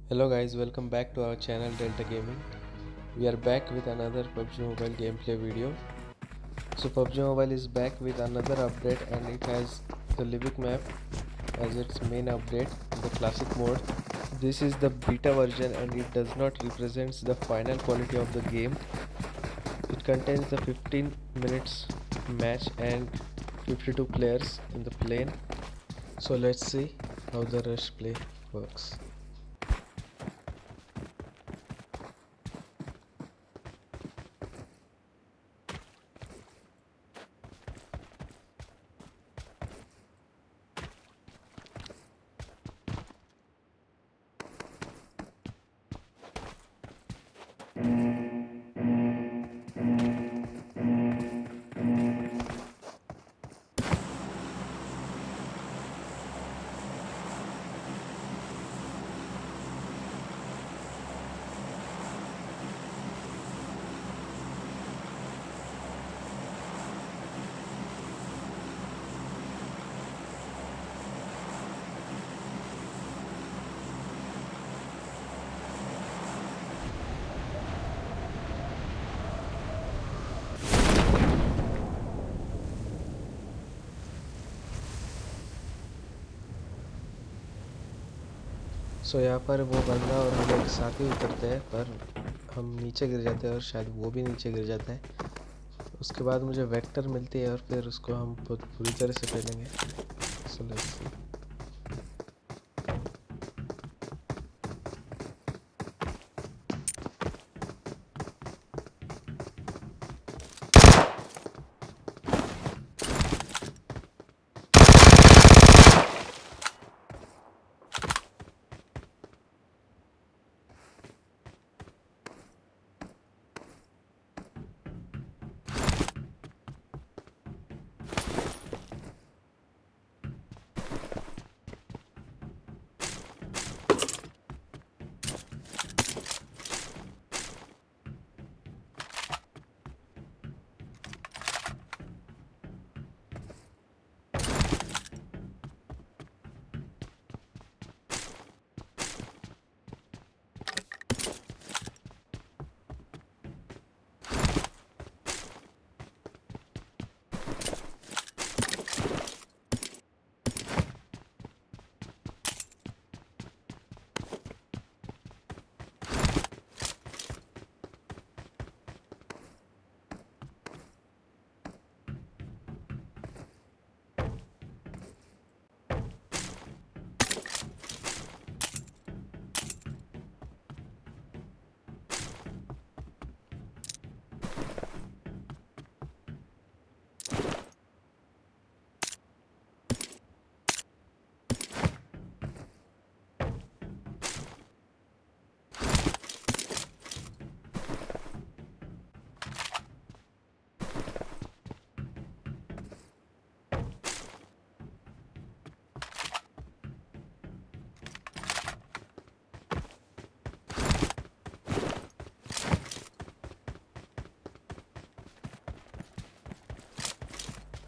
Hello guys, welcome back to our channel Delta Gaming. We are back with another PUBG Mobile gameplay video. So PUBG Mobile is back with another update and it has the Livic map as its main update, the classic mode. This is the beta version and it does not represent the final quality of the game. It contains the 15 minutes match and 52 players in the plane. So let's see how the rush play works. सो यहाँ पर वो बंदा और हम एक साथ ही उतरते हैं, पर हम नीचे गिर जाते हैं और शायद वो भी नीचे गिर जाता है। उसके बाद मुझे वेक्टर मिलती है और फिर उसको हम बहुत बुरी तरह से फेलेंगे। So let's see.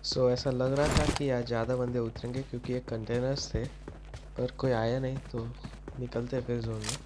सो ऐसा लग रहा था कि आज ज़्यादा बंदे उतरेंगे क्योंकि ये कंटेनर्स थे, पर कोई आया नहीं तो निकलते फिर जोन में।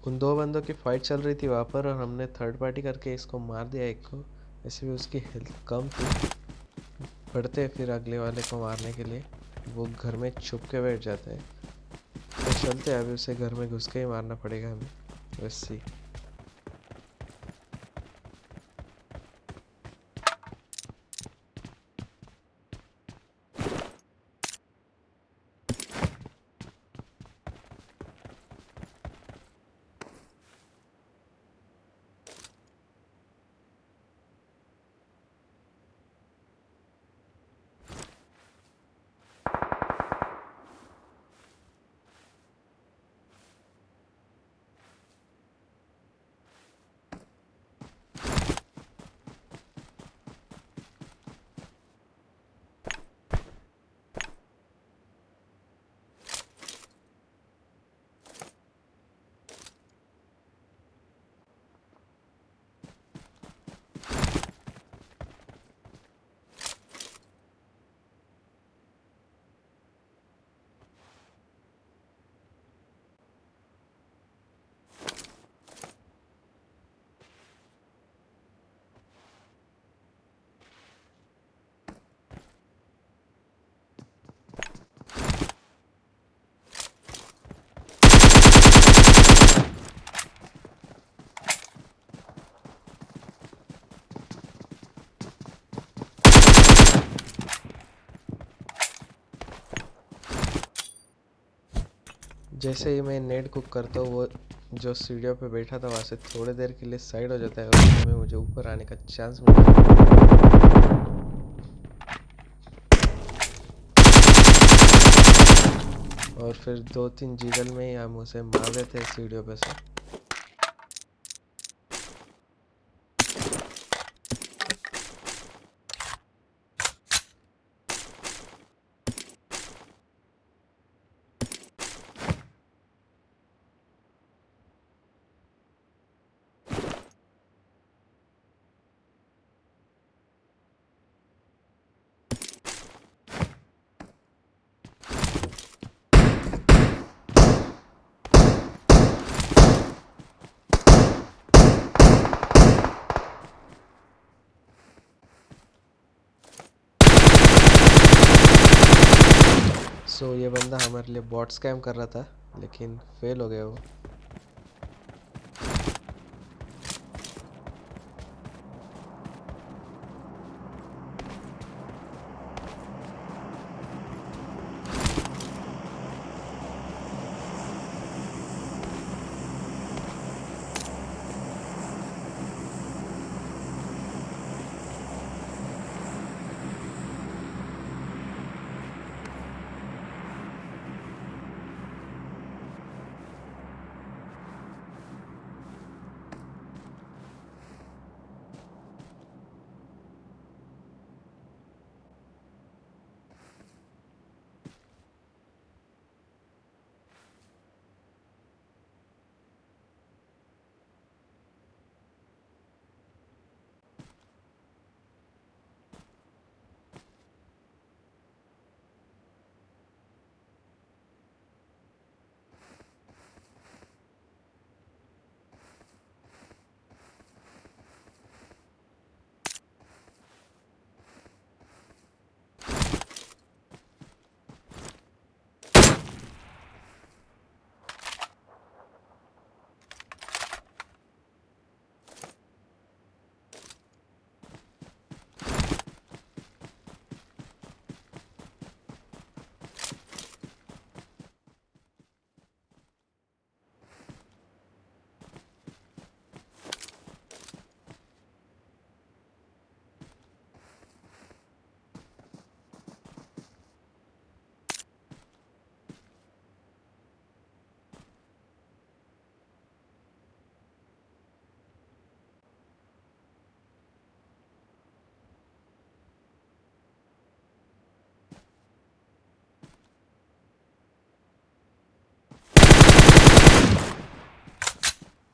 उन दो बंदों की फाइट चल रही थी वहाँ पर और हमने थर्ड पार्टी करके इसको मार दिया एक को। ऐसे भी उसकी हेल्थ कम थी। बढ़ते फिर अगले वाले को मारने के लिए, वो घर में छुप के बैठ जाता है। तो चलते अभी उसे घर में घुस के ही मारना पड़ेगा हमें। वैसे जैसे ही मैं नेट कुक करता हूँ, वो जो सीढ़ियों पे बैठा था वहाँ से थोड़ी देर के लिए साइड हो जाता है और उसी में मुझे ऊपर आने का चांस मिलता है। और फिर 2-3 जीगल में ही हम उसे मार देते हैं सीढ़ियों पे से। सो ये बंदा हमारे लिए बॉट स्कैम कर रहा था, लेकिन फेल हो गया वो।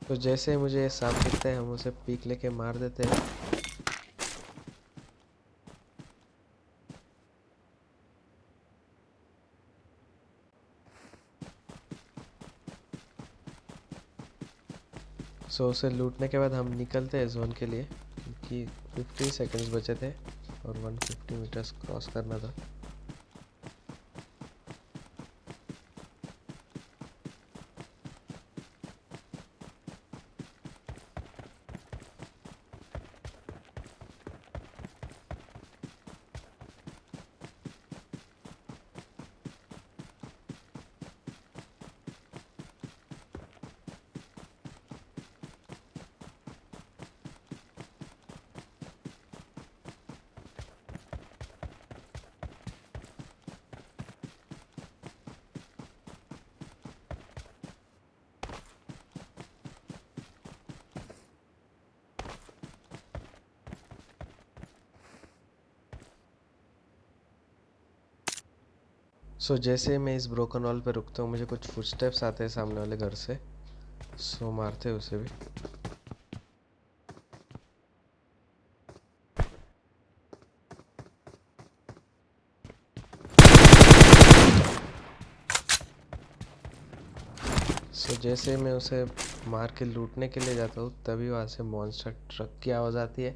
तो जैसे ही मुझे ये सांप दिखता है, हम उसे पीक लेके मार देते हैं। सो उसे लूटने के बाद हम निकलते हैं जोन के लिए, क्योंकि 50 सेकंड्स बचे थे और 150 मीटर्स क्रॉस करना था। सो जैसे मैं इस ब्रोकन वॉल पे रुकता हूँ, मुझे कुछ फुटस्टेप्स आते हैं सामने वाले घर से। सो मारते हैं उसे भी। सो जैसे मैं उसे मार के लूटने के लिए जाता हूँ, तभी वहाँ से मॉन्स्टर ट्रक की आवाज़ आती है,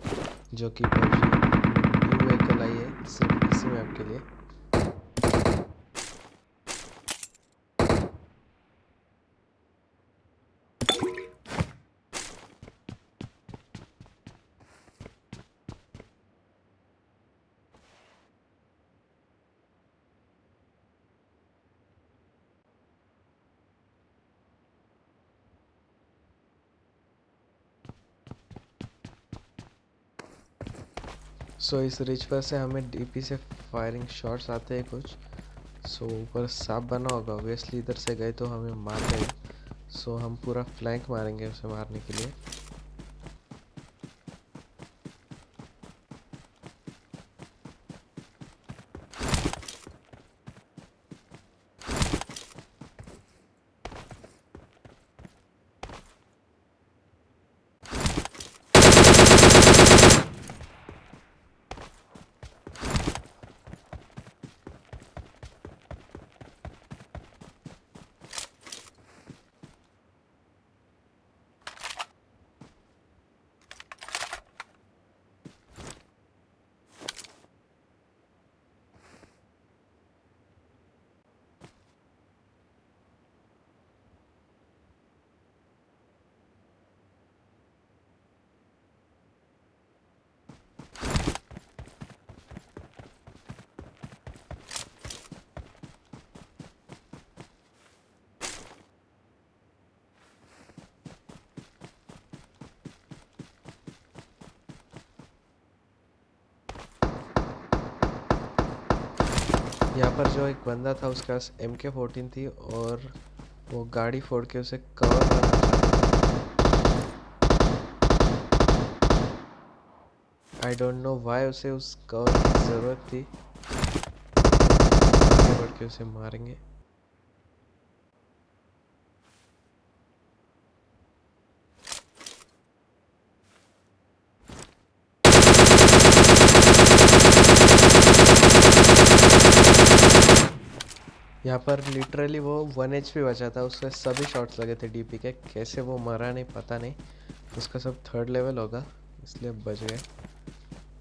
जो कि न्यू व्हीकल आई है सिर्फ इसी मैप के लिए। सो इस रिच पर से हमें डीपी से फायरिंग शॉट्स आते हैं कुछ। सो ऊपर सांप बना होगा, ऑब्वियसली इधर से गए तो हमें मार देगा। सो हम पूरा फ्लैंक मारेंगे उसे मारने के लिए। यहाँ पर जो एक बंदा था उसके पास MK14 थी और वो गाड़ी फोड़ के उसे कवर करना चाहता था। आई डोंट नो वाई उसे उस कवर की ज़रूरत थी। आगे बढ़ के उसे मारेंगे। यहाँ पर लिटरली वो 1 HP बचा था, उसके सभी शॉट्स लगे थे डीपी के। कैसे वो मरा नहीं पता नहीं, उसका सब 3rd लेवल होगा इसलिए बच गए।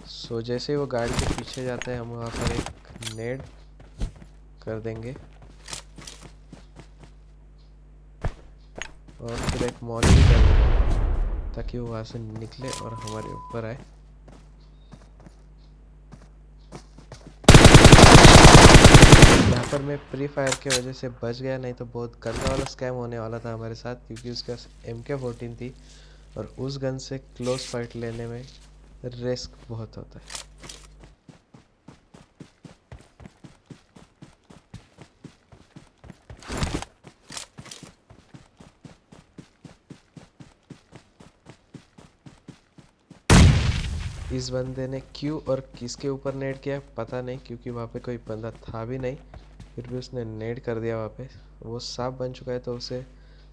सो जैसे ही वो गाड़ी के पीछे जाता है, हम वहाँ पर एक नेड कर देंगे और फिर एक मॉली भी कर देंगे ताकि वो वहाँ से निकले और हमारे ऊपर आए। यहाँ पर मैं प्री फायर की वजह से बच गया, नहीं तो बहुत गंदा वाला स्कैम होने वाला था हमारे साथ, क्योंकि उसके पास MK14 थी और उस गन से क्लोज फाइट लेने में रिस्क बहुत होता है। इस बंदे ने क्यों और किसके ऊपर नेड किया पता नहीं, क्योंकि वहाँ पे कोई बंदा था भी नहीं, फिर भी उसने नेड कर दिया वहाँ पे। वो सांप बन चुका है तो उसे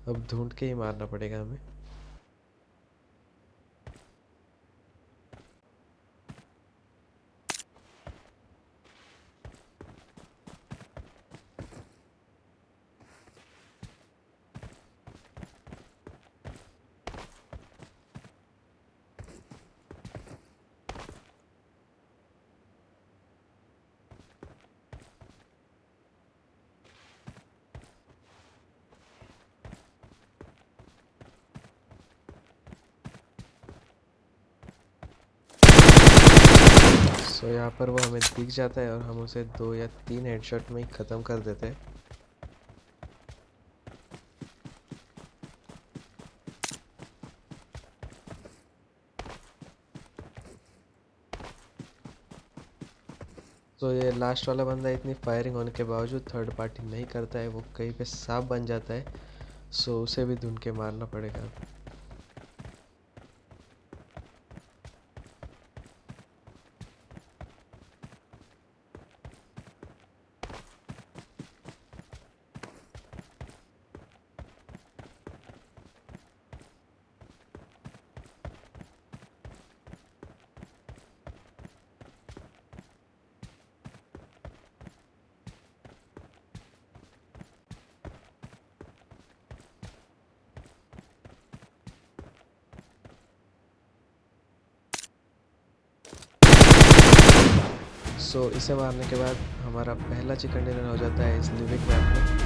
अब ढूंढ के ही मारना पड़ेगा हमें। सो यहाँ पर वो हमें दिख जाता है और हम उसे 2 या 3 हेडशॉट में ही ख़त्म कर देते हैं। तो ये लास्ट वाला बंदा इतनी फायरिंग होने के बावजूद थर्ड पार्टी नहीं करता है, वो कहीं पे सांप बन जाता है। सो उसे भी ढूंढ के मारना पड़ेगा। सो इसे मारने के बाद हमारा पहला चिकन डिनर हो जाता है इस लिविंग मैप में।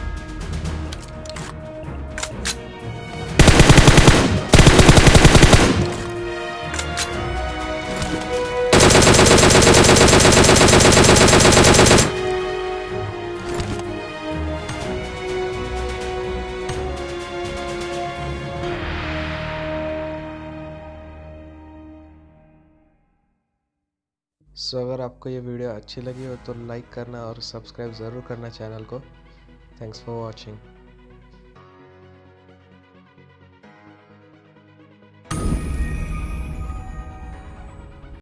सो अगर आपको ये वीडियो अच्छी लगी हो तो लाइक करना और सब्सक्राइब ज़रूर करना चैनल को। Thanks for watching.